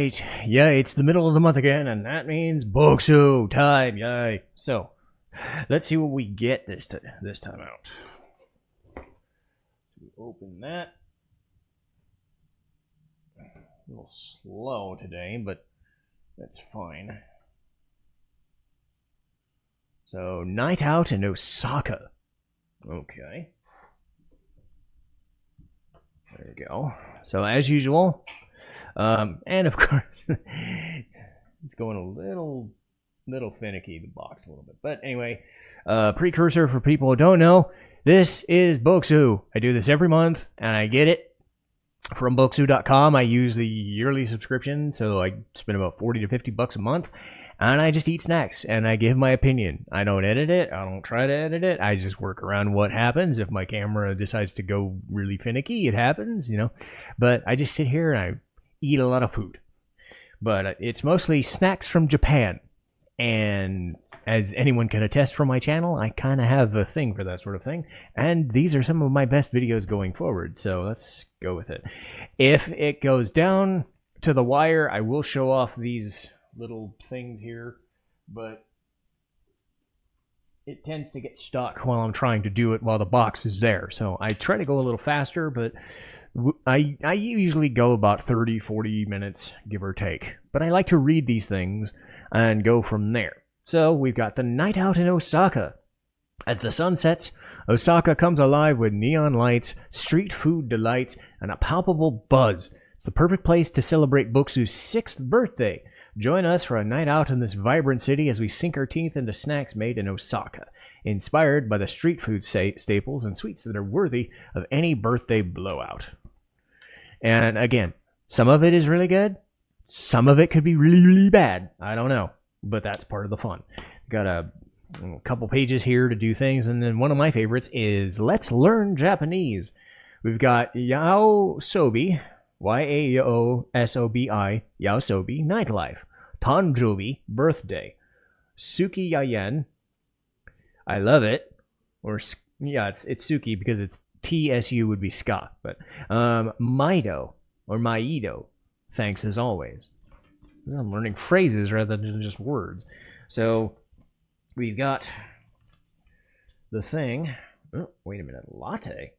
right. Yeah, it's the middle of the month again, and that means Bokksu time. Yay. So, let's see what we get this time out. Open that. A little slow today, but that's fine. So, night out in Osaka. Okay. There we go. So, as usual, and of course, it's going a little finicky, the box a little bit. But anyway, precursor for people who don't know, this is Bokksu. I do this every month, and I get it from Bokksu.com. I use the yearly subscription, so I spend about $40 to $50 a month, and I just eat snacks, and I give my opinion. I don't edit it. I don't try to edit it. I just work around what happens. If my camera decides to go really finicky, it happens, you know. But I just sit here and I eat a lot of food. But it's mostly snacks from Japan. And as anyone can attest from my channel, I kind of have a thing for that sort of thing. And these are some of my best videos going forward. So let's go with it. If it goes down to the wire, I will show off these little things here. But it tends to get stuck while I'm trying to do it while the box is there. So I try to go a little faster, but I usually go about 30, 40 minutes, give or take. But I like to read these things and go from there. So we've got the night out in Osaka. As the sun sets, Osaka comes alive with neon lights, street food delights, and a palpable buzz. It's the perfect place to celebrate Bokksu's 6th birthday. Join us for a night out in this vibrant city as we sink our teeth into snacks made in Osaka, inspired by the street food staples and sweets that are worthy of any birthday blowout. And again, some of it is really good. Some of it could be really, really bad. I don't know. But that's part of the fun. Got a couple pages here to do things. And then one of my favorites is Let's Learn Japanese. We've got Yaosobi, Yaosobi, Yaosobi, nightlife. Tanjobi, birthday. Sukiyayen, I love it. Or, yeah, it's Suki because it's TSU would be ska. But Maido, or Maido, thanks as always. I'm learning phrases rather than just words. So we've got the thing. Oh, wait a minute, latte.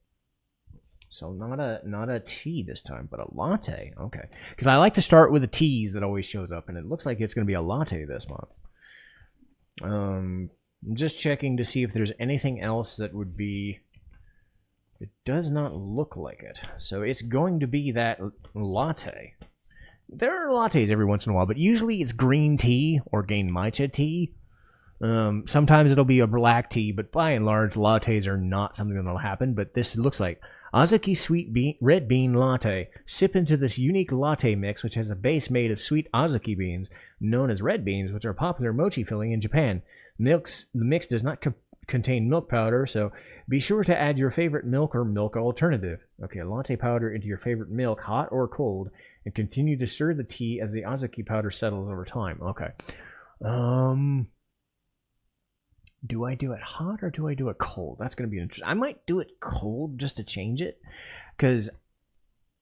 So not a tea this time, but a latte. Okay, because I like to start with the teas that always shows up, and it looks like it's going to be a latte this month. I'm just checking to see if there's anything else that would be. It does not look like it, so it's going to be that latte. There are lattes every once in a while, but usually it's green tea or gain matcha tea. Sometimes it'll be a black tea, but by and large, lattes are not something that'll happen. But this looks like Azuki sweet red bean latte. Sip into this unique latte mix, which has a base made of sweet Azuki beans, known as red beans, which are popular mochi filling in Japan. The mix does not contain milk powder, so be sure to add your favorite milk or milk alternative. Okay, latte powder into your favorite milk, hot or cold, and continue to stir the tea as the Azuki powder settles over time. Okay. Do I do it hot or do I do it cold? That's going to be interesting. I might do it cold just to change it, because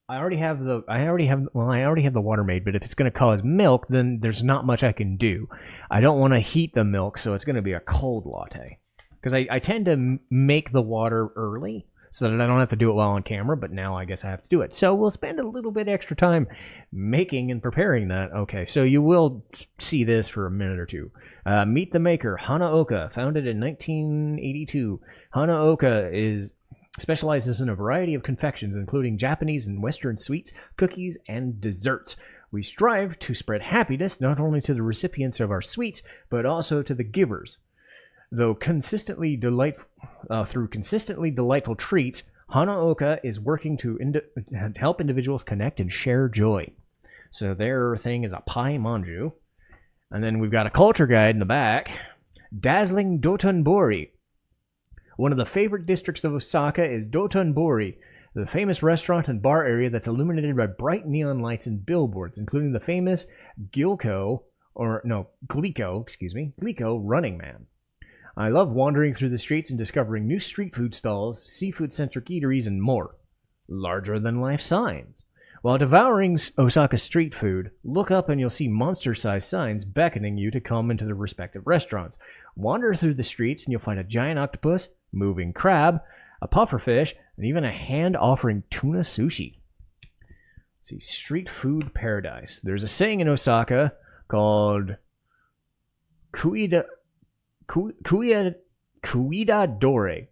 I already have the water made, but if it's going to cause milk, then there's not much I can do. I don't want to heat the milk, so it's going to be a cold latte. Because I tend to make the water early so that I don't have to do it while on camera, but now I guess I have to do it. So we'll spend a little bit extra time making and preparing that. Okay, so you will see this for a minute or two. Meet the maker, Hanaoka, founded in 1982. Hanaoka specializes in a variety of confections, including Japanese and Western sweets, cookies, and desserts. We strive to spread happiness not only to the recipients of our sweets, but also to the givers. Through consistently delightful treats, Hanaoka is working to help individuals connect and share joy. So their thing is a pie manju. And then we've got a culture guide in the back. Dazzling Dotonbori. One of the favorite districts of Osaka is Dotonbori, the famous restaurant and bar area that's illuminated by bright neon lights and billboards, including the famous Glico Running Man. I love wandering through the streets and discovering new street food stalls, seafood-centric eateries, and more. Larger-than-life signs. While devouring Osaka street food, look up and you'll see monster-sized signs beckoning you to come into the respective restaurants. Wander through the streets and you'll find a giant octopus, moving crab, a pufferfish, and even a hand offering tuna sushi. Let's see, street food paradise. There's a saying in Osaka called Kuida Dore.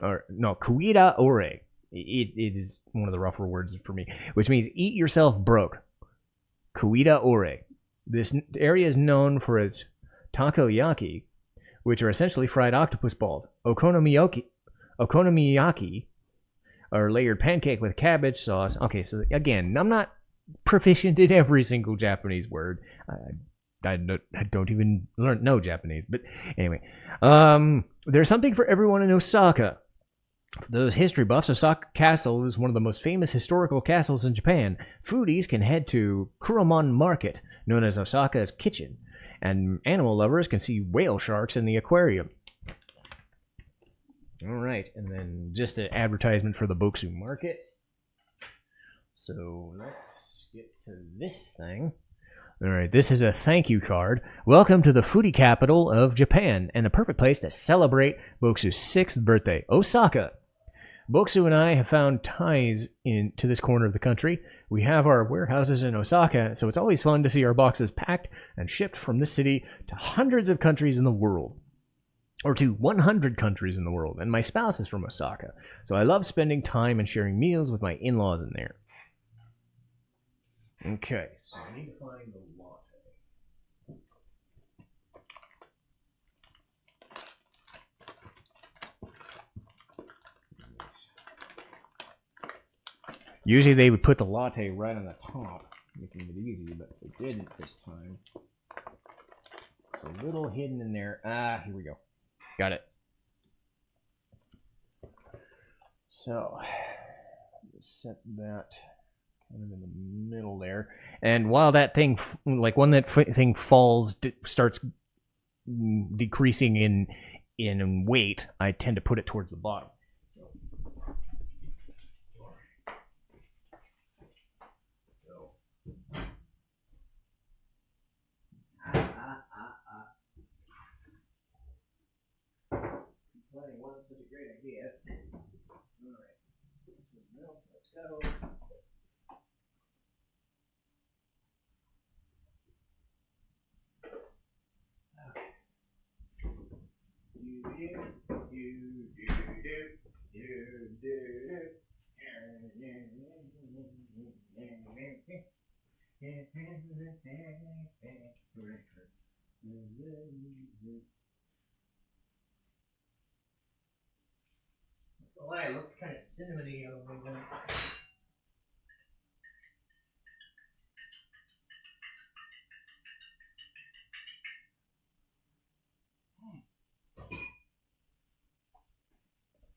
Or, no, Kuida Ore. It is one of the rougher words for me, which means eat yourself broke. Kuida Ore. This area is known for its takoyaki, which are essentially fried octopus balls. Okonomiyaki, or layered pancake with cabbage sauce. Okay, so again, I'm not proficient in every single Japanese word. I don't even know Japanese, but anyway. There's something for everyone in Osaka. For those history buffs, Osaka Castle is one of the most famous historical castles in Japan. Foodies can head to Kuromon Market, known as Osaka's Kitchen, and animal lovers can see whale sharks in the aquarium. All right, and then just an advertisement for the Bokksu Market. So let's get to this thing. All right, this is a thank you card. Welcome to the foodie capital of Japan, and a perfect place to celebrate Bokksu's 6th birthday, Osaka. Bokksu and I have found ties to this corner of the country. We have our warehouses in Osaka, so it's always fun to see our boxes packed and shipped from this city to hundreds of countries in the world. Or to 100 countries in the world. And my spouse is from Osaka, so I love spending time and sharing meals with my in-laws in there. Okay, so I need to find the latte. Usually they would put the latte right on the top, making it easy, but they didn't this time. It's a little hidden in there. Here we go. Got it. So, set that kind of in the middle there. And while that thing, like when that thing falls, starts decreasing in weight, I tend to put it towards the bottom. Wasn't such a great idea. All right, let's go. Oh, it looks kind of cinnamony a little bit.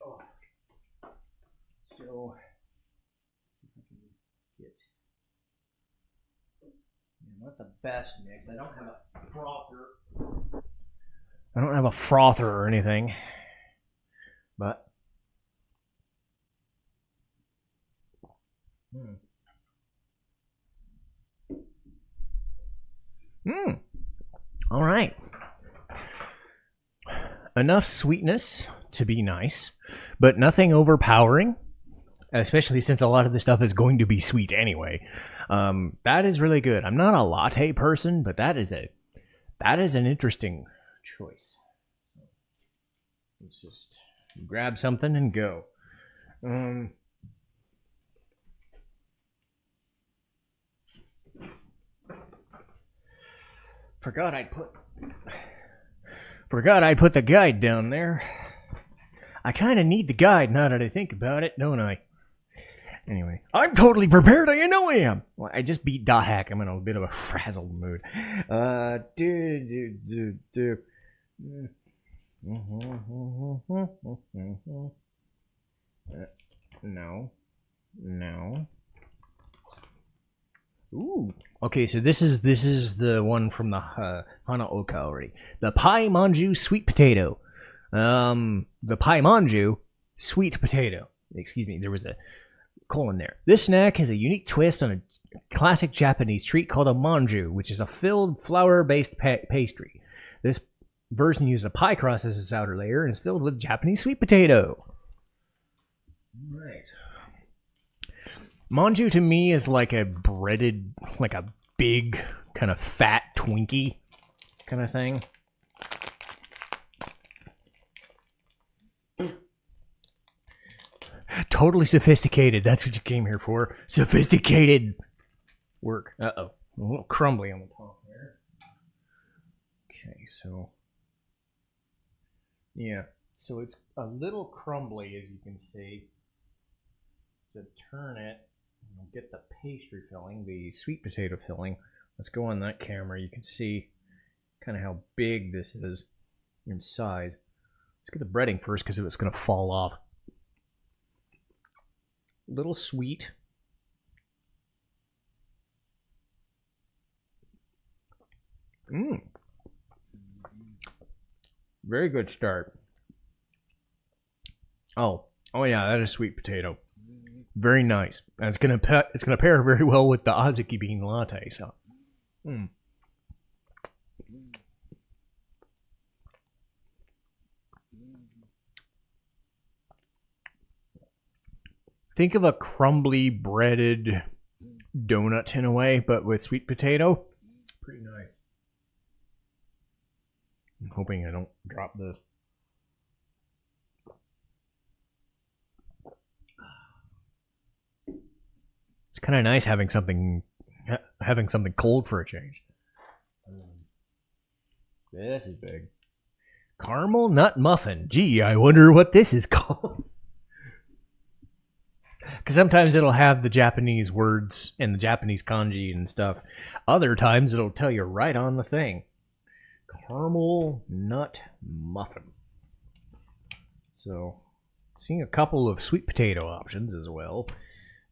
Oh. So, not the best mix. I don't have a frother or anything, but. All right. Enough sweetness to be nice, but nothing overpowering, especially since a lot of the stuff is going to be sweet anyway. That is really good. I'm not a latte person, but that is an interesting choice. Let's just grab something and go. Forgot I'd put the guide down there. I kind of need the guide now that I think about it, don't I? Anyway, I'm totally prepared. I know I am. Well, I just beat Dahak. I'm in a bit of a frazzled mood. No. Ooh. Okay, so this is the one from the Hanaoka already. The Pai Manju sweet potato. The Pai Manju sweet potato. Excuse me. There was a colon there. This snack has a unique twist on a classic Japanese treat called a manju, which is a filled flour-based pastry. This version uses a pie crust as its outer layer and is filled with Japanese sweet potato. Right. Manju to me is like a breaded, like a big kind of fat Twinkie kind of thing. Totally sophisticated. That's what you came here for. Sophisticated work. Uh-oh. A little crumbly on the top there. Okay, so... yeah. So it's a little crumbly, as you can see. To turn it, we'll get the pastry filling, the sweet potato filling. Let's go on that camera. You can see kind of how big this is in size. Let's get the breading first because it's going to fall off. Little sweet. Very good start. Oh yeah, that is sweet potato. Very nice. And it's gonna pair very well with the azuki bean latte. So, think of a crumbly breaded donut in a way, but with sweet potato. Pretty nice. I'm hoping I don't drop this. It's kind of nice having something cold for a change. This is big. Caramel nut muffin. Gee, I wonder what this is called. Because sometimes it'll have the Japanese words and the Japanese kanji and stuff. Other times it'll tell you right on the thing. Caramel nut muffin. So, seeing a couple of sweet potato options as well.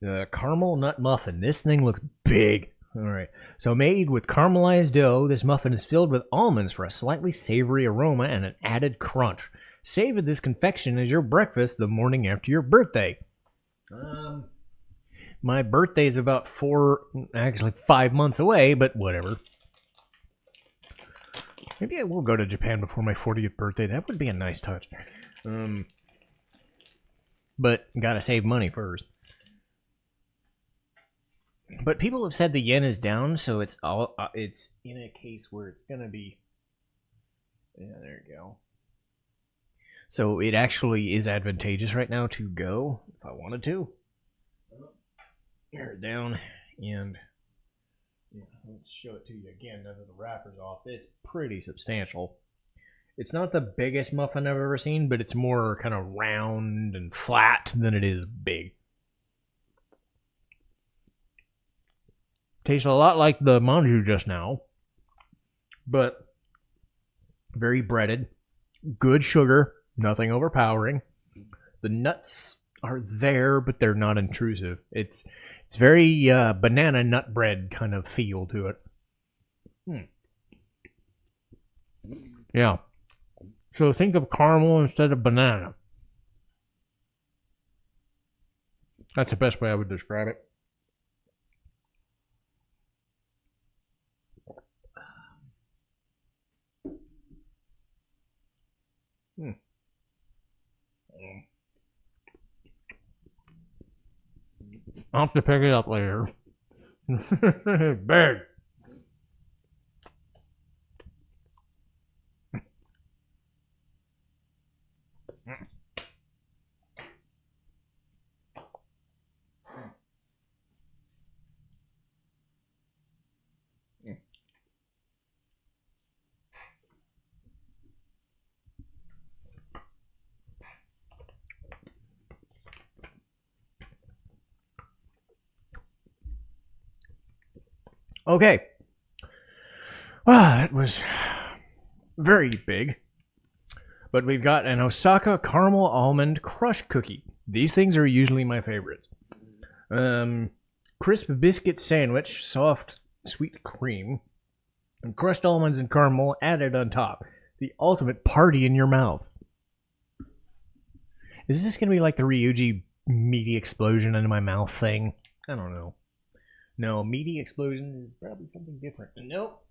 The caramel nut muffin. This thing looks big. Alright. So, made with caramelized dough, this muffin is filled with almonds for a slightly savory aroma and an added crunch. Savor this confection as your breakfast the morning after your birthday. My birthday is about 5 months away, but whatever. Maybe I will go to Japan before my 40th birthday. That would be a nice touch. But gotta save money first. But people have said the yen is down, so it's in a case where it's gonna be. Yeah, there you go. So it actually is advantageous right now to go if I wanted to. Tear it down and let's show it to you again now that the wrapper's off. It's pretty substantial. It's not the biggest muffin I've ever seen, but it's more kind of round and flat than it is big. Tastes a lot like the manju just now, but very breaded. Good sugar. Nothing overpowering. The nuts are there, but they're not intrusive. It's very banana nut bread kind of feel to it. Yeah. So think of caramel instead of banana. That's the best way I would describe it. I'll have to pick it up later. Big. Okay. That was very big. But we've got an Osaka caramel almond crush cookie. These things are usually my favorites. Crisp biscuit sandwich, soft sweet cream, and crushed almonds and caramel added on top. The ultimate party in your mouth. Is this going to be like the Ryuji meaty explosion into my mouth thing. I don't know. No, meaty explosion is probably something different. Nope.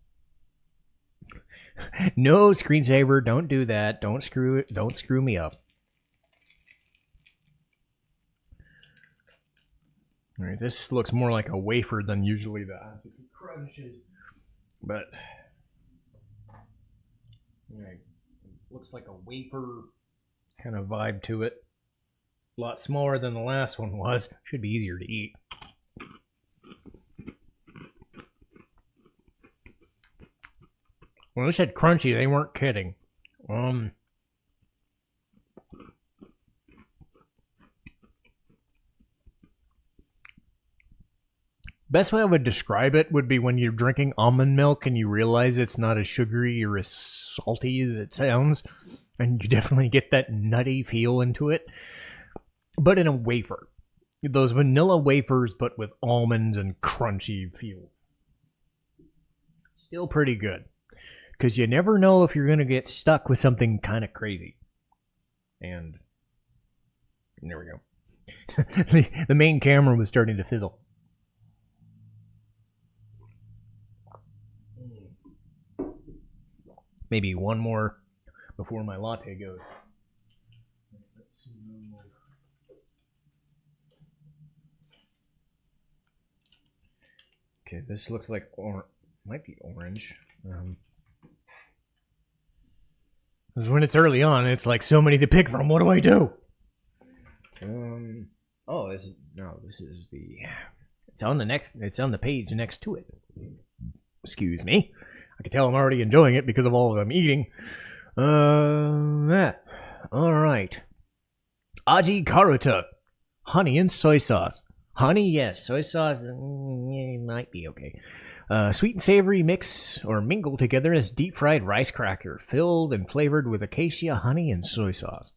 No, screensaver, don't do that. Don't screw me up. All right, this looks more like a wafer than usually the crunches, but right, looks like a wafer kind of vibe to it. A lot smaller than the last one was. Should be easier to eat. When they said crunchy, they weren't kidding. Best way I would describe it would be when you're drinking almond milk and you realize it's not as sugary or as salty as it sounds, and you definitely get that nutty feel into it, but in a wafer. Those vanilla wafers, but with almonds and crunchy feel. Still pretty good. Because you never know if you're going to get stuck with something kind of crazy. And there we go. The main camera was starting to fizzle. Maybe one more before my latte goes. Let's see. Okay, this looks like might be orange. Because when it's early on, it's like so many to pick from. What do I do? Oh, this is the. It's on the page next to it. Excuse me. I can tell I'm already enjoying it because of all I'm eating. All right. Aji karuta, honey and soy sauce. Honey, yes. Soy sauce might be okay. Sweet and savory mix or mingle together as deep-fried rice cracker, filled and flavored with acacia, honey, and soy sauce.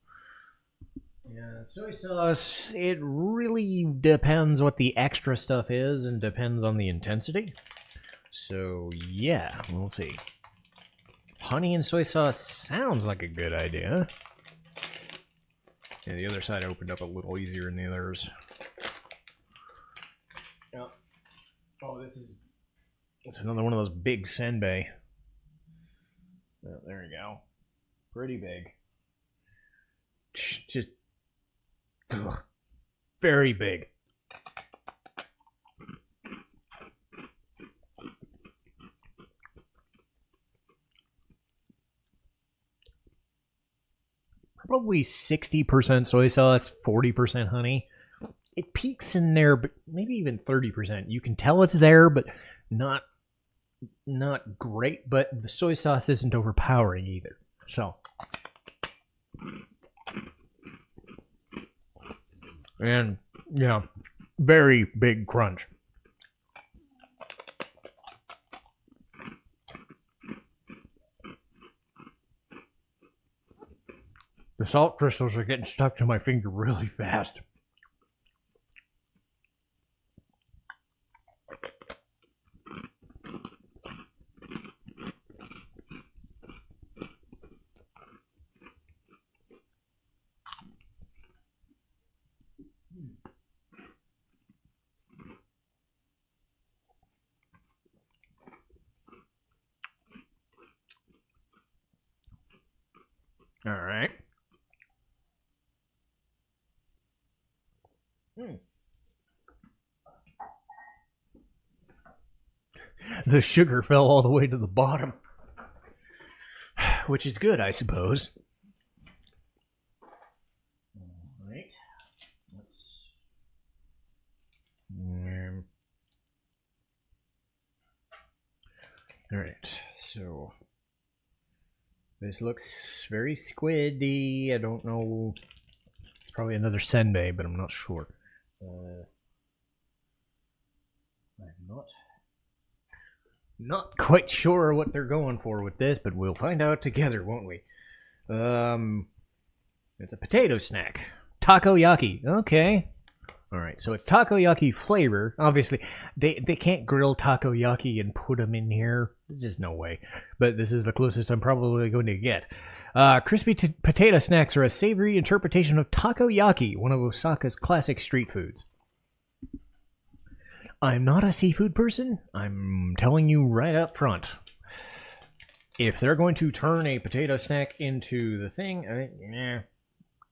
Yeah, soy sauce, it really depends what the extra stuff is and depends on the intensity. So, yeah, we'll see. Honey and soy sauce sounds like a good idea. Yeah, the other side opened up a little easier than the others. Oh, it's another one of those big senbei. Oh, there we go. Pretty big. Just very big. Probably 60% soy sauce, 40% honey. It peaks in there, but maybe even 30%. You can tell it's there, but not great. But the soy sauce isn't overpowering either. So, and yeah, very big crunch. The salt crystals are getting stuck to my finger really fast. All right. The sugar fell all the way to the bottom, which is good, I suppose. All right. All right. So this looks very squiddy. I don't know. It's probably another senbei, but I'm not sure. I'm not quite sure what they're going for with this, but we'll find out together, won't we? It's a potato snack. Takoyaki. Okay. All right, so it's takoyaki flavor. Obviously, they can't grill takoyaki and put them in here. There's just no way. But this is the closest I'm probably going to get. Crispy potato snacks are a savory interpretation of takoyaki, one of Osaka's classic street foods. I'm not a seafood person. I'm telling you right up front. If they're going to turn a potato snack into the thing,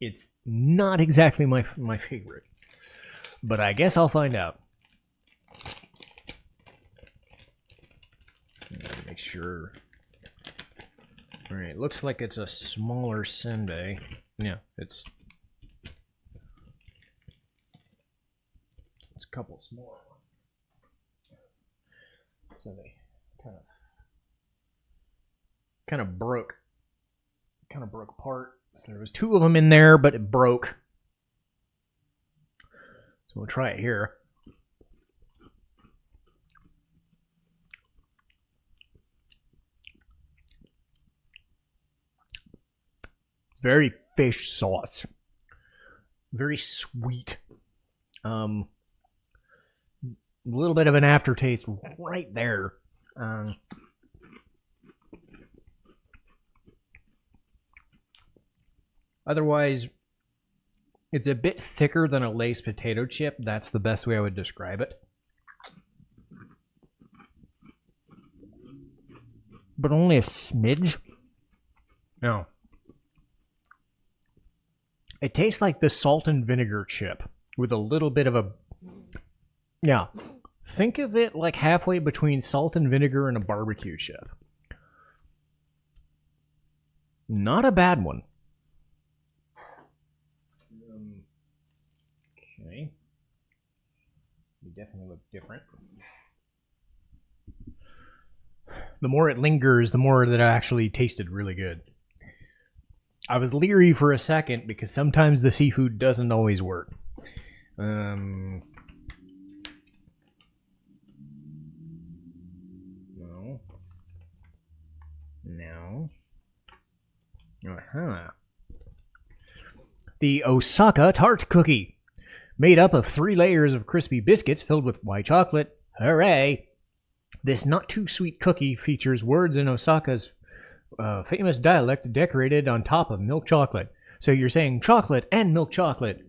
it's not exactly my favorite. But I guess I'll find out. Make sure. Alright, looks like it's a smaller senbei. Yeah, it's a couple smaller ones. So they kind of broke apart. So there was 2 of them in there, but it broke. So we'll try it here. Very fish sauce. Very sweet. A little bit of an aftertaste right there. Otherwise, it's a bit thicker than a Lay's potato chip. That's the best way I would describe it. But only a smidge. No. It tastes like the salt and vinegar chip with a little bit of a... Yeah. Think of it like halfway between salt and vinegar and a barbecue chip. Not a bad one. Okay. You definitely look different. The more it lingers, the more that it actually tasted really good. I was leery for a second because sometimes the seafood doesn't always work. No. Uh-huh. The Osaka tart cookie. Made up of 3 layers of crispy biscuits filled with white chocolate. Hooray! This not-too-sweet cookie features words in Osaka's famous dialect decorated on top of milk chocolate. So you're saying chocolate and milk chocolate.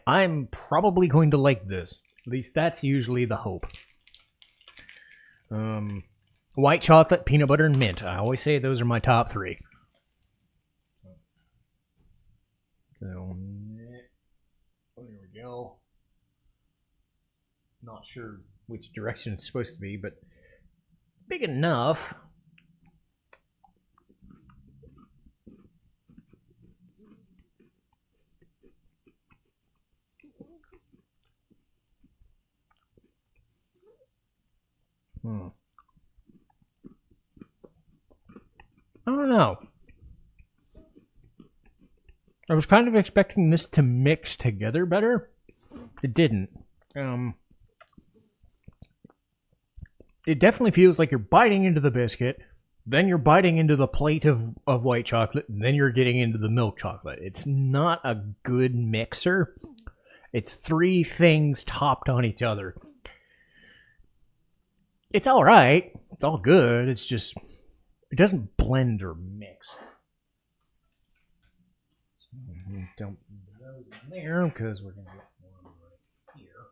I'm probably going to like this. At least that's usually the hope. White chocolate, peanut butter, and mint. I always say those are my top 3. So, there we go. Not sure which direction it's supposed to be, but big enough. I don't know. I was kind of expecting this to mix together better. It didn't. It definitely feels like you're biting into the biscuit, then you're biting into the plate of white chocolate, and then you're getting into the milk chocolate. It's not a good mixer. It's 3 things topped on each other. It's all right. It's all good. It's just, it doesn't blend or mix. Dump those in there because we're going to get one right here.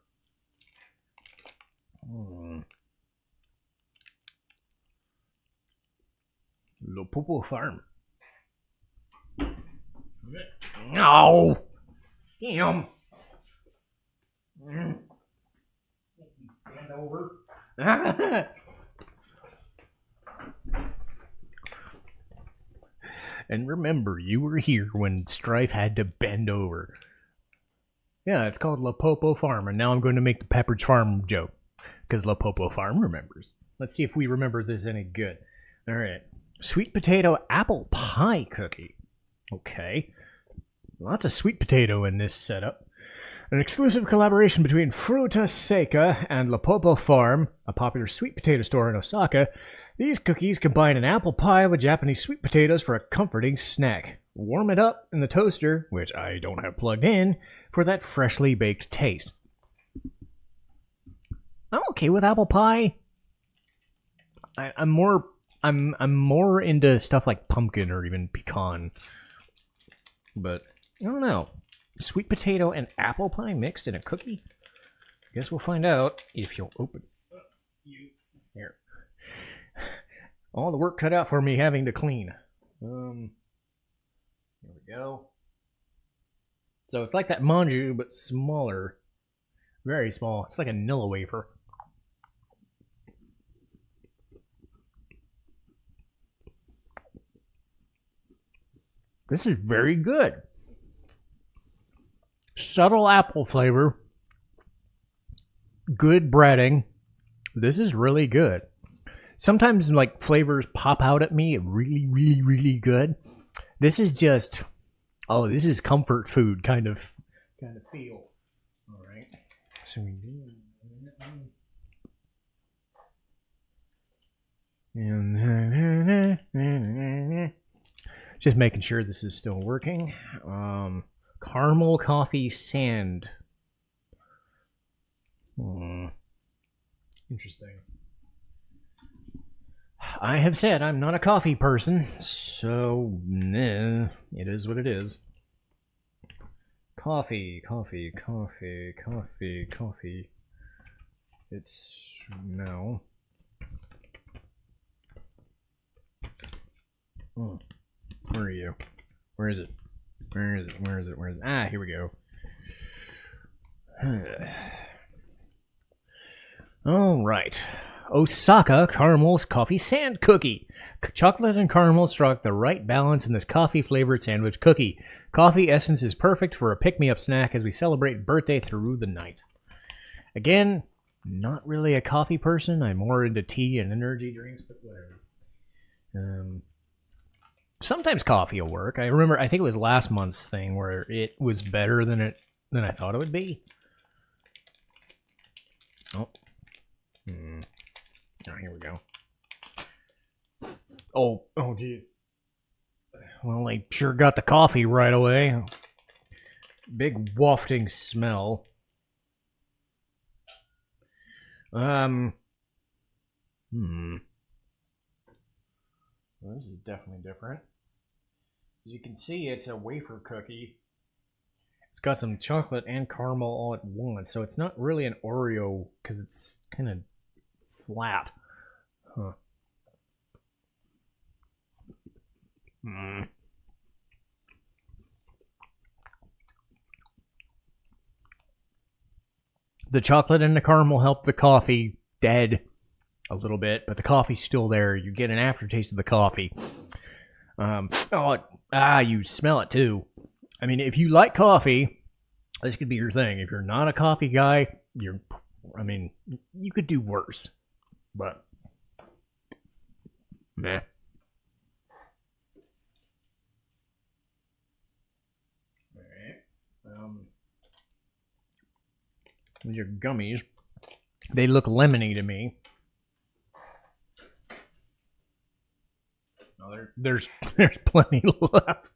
Lopopo Farm. No! Damn! Bend over. And remember, you were here when Strife had to bend over. Yeah, it's called Lopopo Farm, and now I'm going to make the Pepperidge Farm joke, because Lopopo Farm remembers. Let's see if we remember this any good. All right. Sweet potato apple pie cookie. Okay. Lots of sweet potato in this setup. An exclusive collaboration between Fruta Seca and Lopopo Farm, a popular sweet potato store in Osaka. These cookies combine an apple pie with Japanese sweet potatoes for a comforting snack. Warm it up in the toaster, which I don't have plugged in, for that freshly baked taste. I'm okay with apple pie. I'm more I'm more into stuff like pumpkin or even pecan. But I don't know. Sweet potato and apple pie mixed in a cookie? Guess we'll find out if you'll open you here. All the work cut out for me having to clean. Here we go. So it's like that manju, but smaller. Very small. It's like a Nilla wafer. This is very good. Subtle apple flavor. Good breading. This is really good. Sometimes like flavors pop out at me really, really, really good. This is just, oh, this is comfort food kind of feel. All right. So we do. Just making sure this is still working. Caramel coffee sand. Interesting. I have said I'm not a coffee person, so it is what it is. Coffee. It's no. Where are you? Where is it? Ah, here we go. All right. Osaka Caramel Coffee Sand Cookie. Chocolate and caramel struck the right balance in this coffee-flavored sandwich cookie. Coffee essence is perfect for a pick-me-up snack as we celebrate birthday through the night. Again, not really a coffee person. I'm more into tea and energy drinks, but whatever. Sometimes coffee will work. I remember, I think it was last month's thing where it was better than I thought it would be. Oh. Oh, here we go. Oh, geez. Well, they sure got the coffee right away. Big wafting smell. Well, this is definitely different. As you can see, it's a wafer cookie. It's got some chocolate and caramel all at once, so it's not really an Oreo because it's kind of flat. Huh. The chocolate and the caramel help the coffee dead a little bit, but the coffee's still there. You get an aftertaste of the coffee. You smell it too. I mean, if you like coffee, this could be your thing. If you're not a coffee guy, you could do worse. But, meh. Alright. These are gummies. They look lemony to me. Oh, there's plenty left.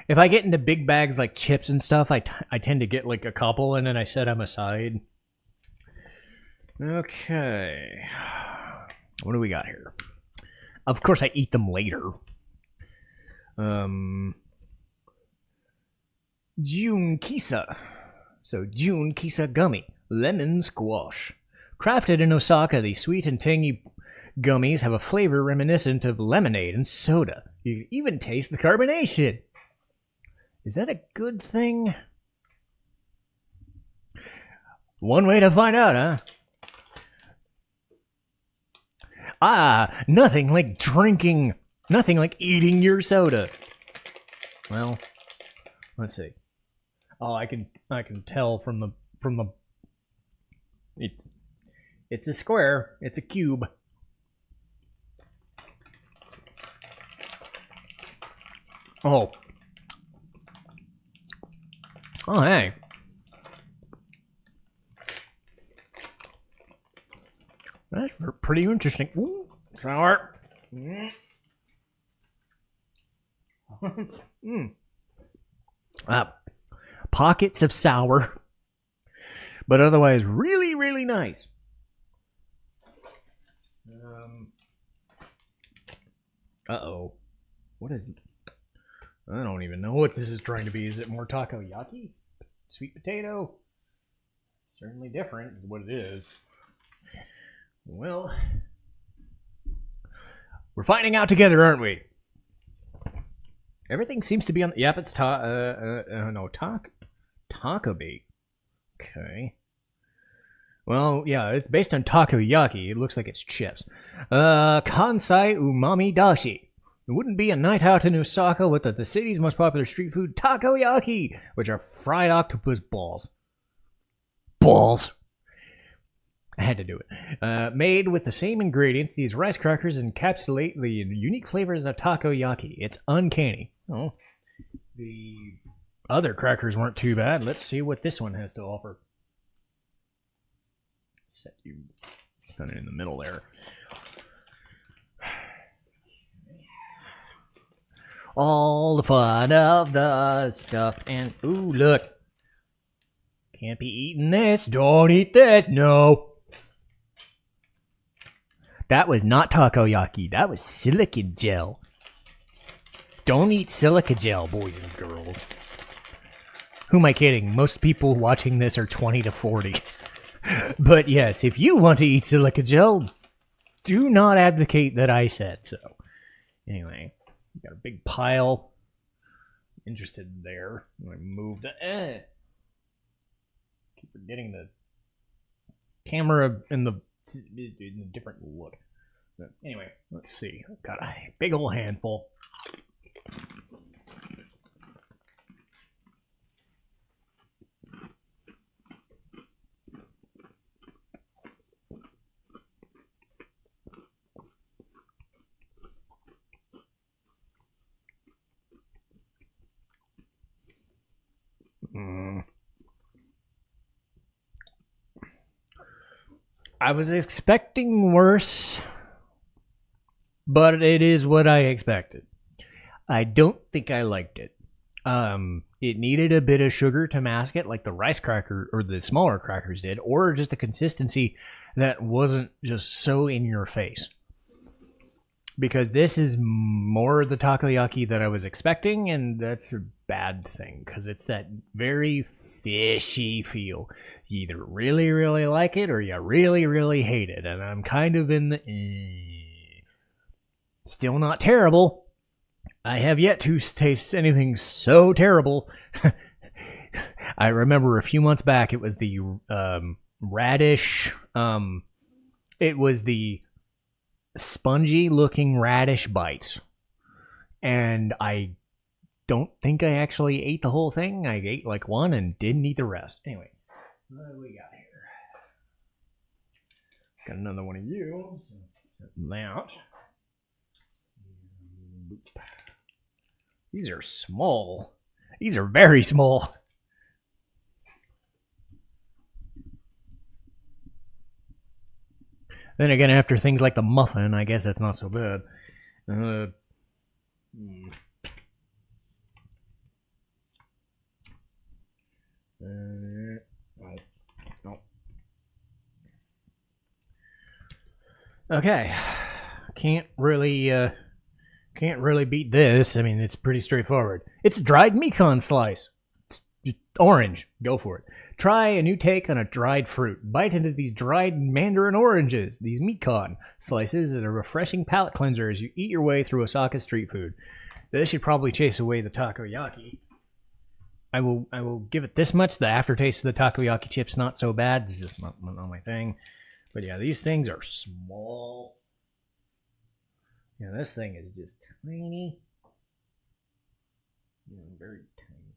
If I get into big bags like chips and stuff, I tend to get like a couple and then I set them aside. Okay. What do we got here? Of course, I eat them later. June Kisa. So, June Kisa Gummy. Lemon Squash. Crafted in Osaka, these sweet and tangy gummies have a flavor reminiscent of lemonade and soda. You can even taste the carbonation. Is that a good thing? One way to find out, huh? Nothing like eating your soda. Well, let's see. Oh, I can tell from the it's a square, it's a cube. Oh, hey. That's pretty interesting. Ooh, sour. Pockets of sour, but otherwise really, really nice. Uh-oh. What is it? I don't even know what this is trying to be. Is it more takoyaki? Sweet potato? Certainly different is what it is. Well, we're finding out together, aren't we? Everything seems to be on. Yep, it's taco bait. Okay. Well, yeah, it's based on takoyaki. It looks like it's chips. Kansai umami dashi. It wouldn't be a night out in Osaka without the city's most popular street food, takoyaki, which are fried octopus balls. Balls. I had to do it. Made with the same ingredients, these rice crackers encapsulate the unique flavors of takoyaki. It's uncanny. Oh, the other crackers weren't too bad. Let's see what this one has to offer. Set you kind of in the middle there. All the fun of the stuff and ooh, look. Can't be eating this. Don't eat this. No. That was not takoyaki. That was silica gel. Don't eat silica gel, boys and girls. Who am I kidding? Most people watching this are 20 to 40. But yes, if you want to eat silica gel, do not advocate that I said so. Anyway, got a big pile. Interested there. I move the. Keep forgetting the camera in the different look. But anyway, let's see. I've got a big old handful. I was expecting worse, but it is what I expected. I don't think I liked it. It needed a bit of sugar to mask it, like the rice cracker or the smaller crackers did, or just a consistency that wasn't just so in your face. Because this is more the takoyaki that I was expecting, and that's a bad thing, because it's that very fishy feel. You either really, really like it, or you really, really hate it, and I'm kind of in the... Still not terrible. I have yet to taste anything so terrible. I remember a few months back, it was the radish... it was the spongy looking radish bites, and I don't think I actually ate the whole thing. I ate like one and didn't eat the rest. Anyway, what do we got here? Got another one of you. Set them out. These are small. These are very small. Then again, after things like the muffin, I guess that's not so bad. Okay, can't really beat this. I mean, it's pretty straightforward. It's a dried Mekon slice. It's just orange. Go for it. Try a new take on a dried fruit. Bite into these dried mandarin oranges. These Mekon slices are a refreshing palate cleanser as you eat your way through Osaka street food. This should probably chase away the takoyaki. I will give it this much. The aftertaste of the takoyaki chip's not so bad. It's just not my thing. But yeah, these things are small. Yeah, this thing is just tiny. Yeah, very tiny.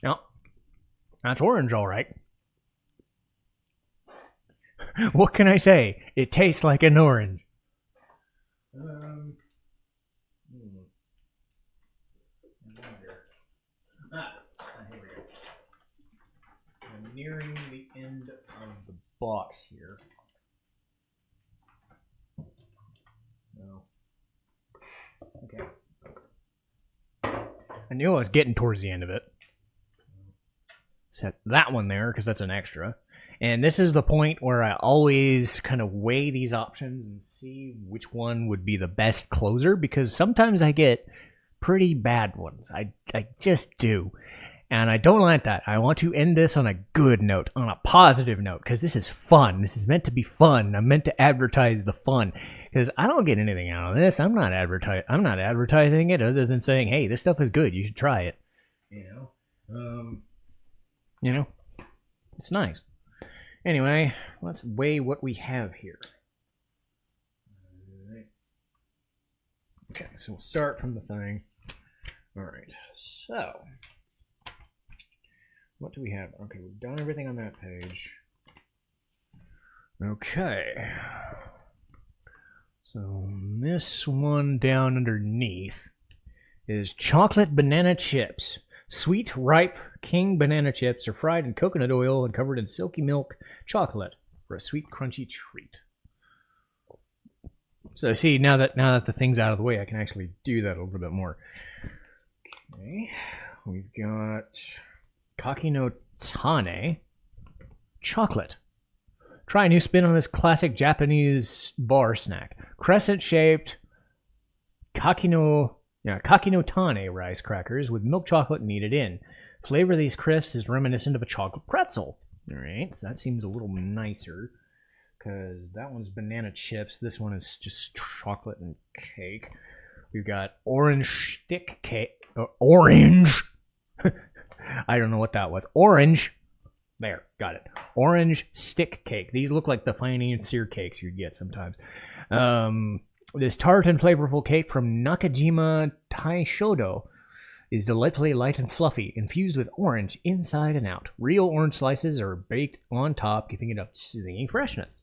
No, that's orange, all right. What can I say? It tastes like an orange. Here we go. I'm nearing the end of the box here. No. Okay. I knew I was getting towards the end of it. Set that one there because that's an extra. And this is the point where I always kind of weigh these options and see which one would be the best closer, because sometimes I get pretty bad ones. I just do. And I don't like that. I want to end this on a good note, on a positive note, because this is fun. This is meant to be fun. I'm meant to advertise the fun, because I don't get anything out of this. I'm not advertising it other than saying, hey, this stuff is good. You should try it. It's nice. Anyway, let's weigh what we have here. Okay, so we'll start from the thing. All right, so what do we have? Okay, we've done everything on that page. Okay. So this one down underneath is chocolate banana chips. Sweet, ripe king banana chips are fried in coconut oil and covered in silky milk chocolate for a sweet, crunchy treat. So see, now that the thing's out of the way, I can actually do that a little bit more. Okay, we've got Kaki no Tane chocolate. Try a new spin on this classic Japanese bar snack. Crescent-shaped Kaki no Tane rice crackers with milk chocolate kneaded in. Flavor of these crisps is reminiscent of a chocolate pretzel. All right, so that seems a little nicer because that one's banana chips. This one is just chocolate and cake. We've got orange stick cake. Orange. I don't know what that was. Orange. There, got it. Orange stick cake. These look like the financier cakes you'd get sometimes. This tart and flavorful cake from Nakajima Taishodo is delightfully light and fluffy, infused with orange inside and out. Real orange slices are baked on top, giving it a stinging freshness.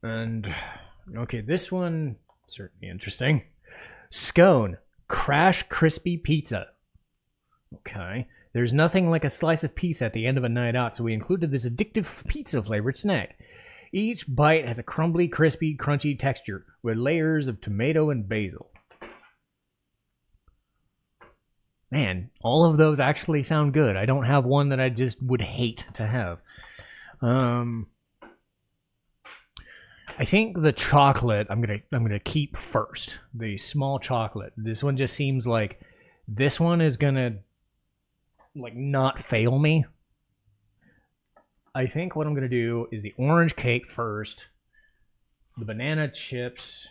And, okay, this one, certainly interesting. Scone, crash crispy pizza. Okay. There's nothing like a slice of pizza at the end of a night out, so we included this addictive pizza-flavored snack. Each bite has a crumbly, crispy, crunchy texture with layers of tomato and basil. Man, all of those actually sound good. I don't have one that I just would hate to have. I think the chocolate I'm gonna keep first. The small chocolate. This one just seems like this one is gonna not fail me. I think what I'm going to do is the orange cake first, the banana chips,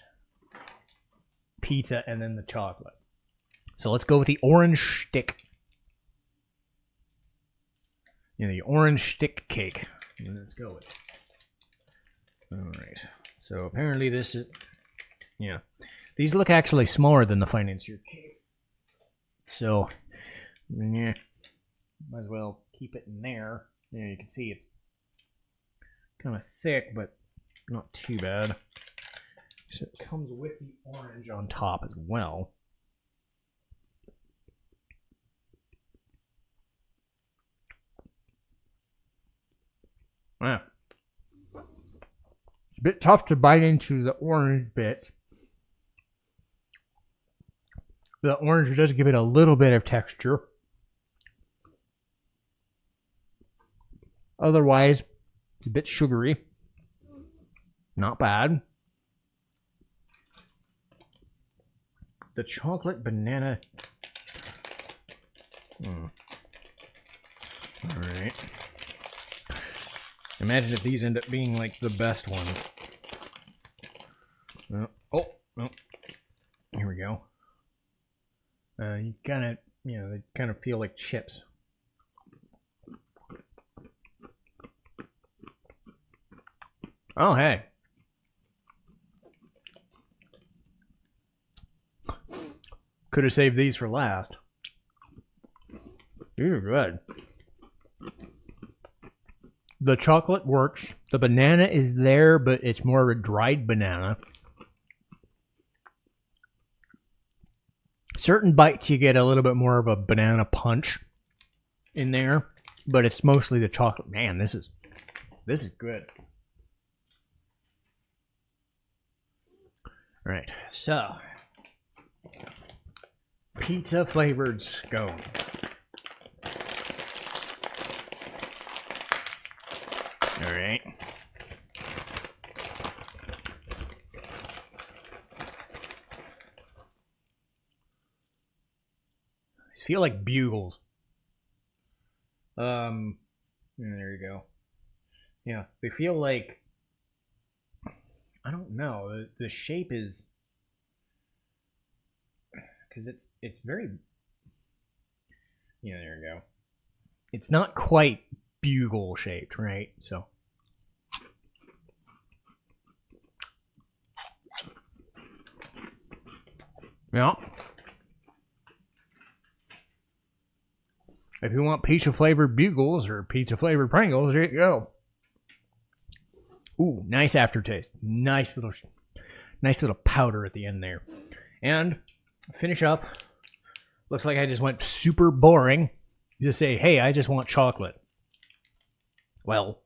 pizza, and then the chocolate. So let's go with the orange stick. The orange stick cake. Let's go with it. All right. So apparently this is, these look actually smaller than the financier cake. So, might as well keep it in there. You can see it's kind of thick, but not too bad. So it comes with the orange on top as well. Wow. It's a bit tough to bite into the orange bit. The orange does give it a little bit of texture. Otherwise, it's a bit sugary. Not bad. The chocolate banana. Alright. Imagine if these end up being like the best ones. Oh. Here we go. You kind of, they kind of feel like chips. Oh, hey. Could have saved these for last. These are good. The chocolate works. The banana is there, but it's more of a dried banana. Certain bites you get a little bit more of a banana punch in there, but it's mostly the chocolate. Man, this is good. All right, so pizza flavored scone. All right. These feel like bugles. There you go. Yeah, they feel like, I don't know. The shape is, because it's very, yeah, there you go. It's not quite bugle shaped, right? So yeah. If you want pizza flavored bugles or pizza flavored Pringles, there you go. Ooh, nice aftertaste. Nice little powder at the end there. And finish up. Looks like I just went super boring. Just say, hey, I just want chocolate. Well,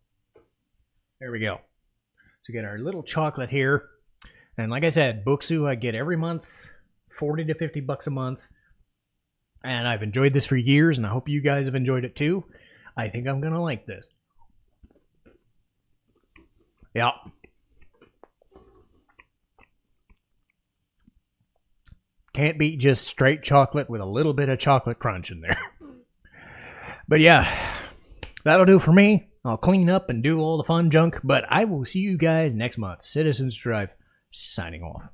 there we go. So we get our little chocolate here. And like I said, Bokksu I get every month, 40 to 50 bucks a month. And I've enjoyed this for years, and I hope you guys have enjoyed it too. I think I'm going to like this. Yeah. Can't beat just straight chocolate with a little bit of chocolate crunch in there. But yeah, that'll do for me. I'll clean up and do all the fun junk, but I will see you guys next month. Citizens Drive, signing off.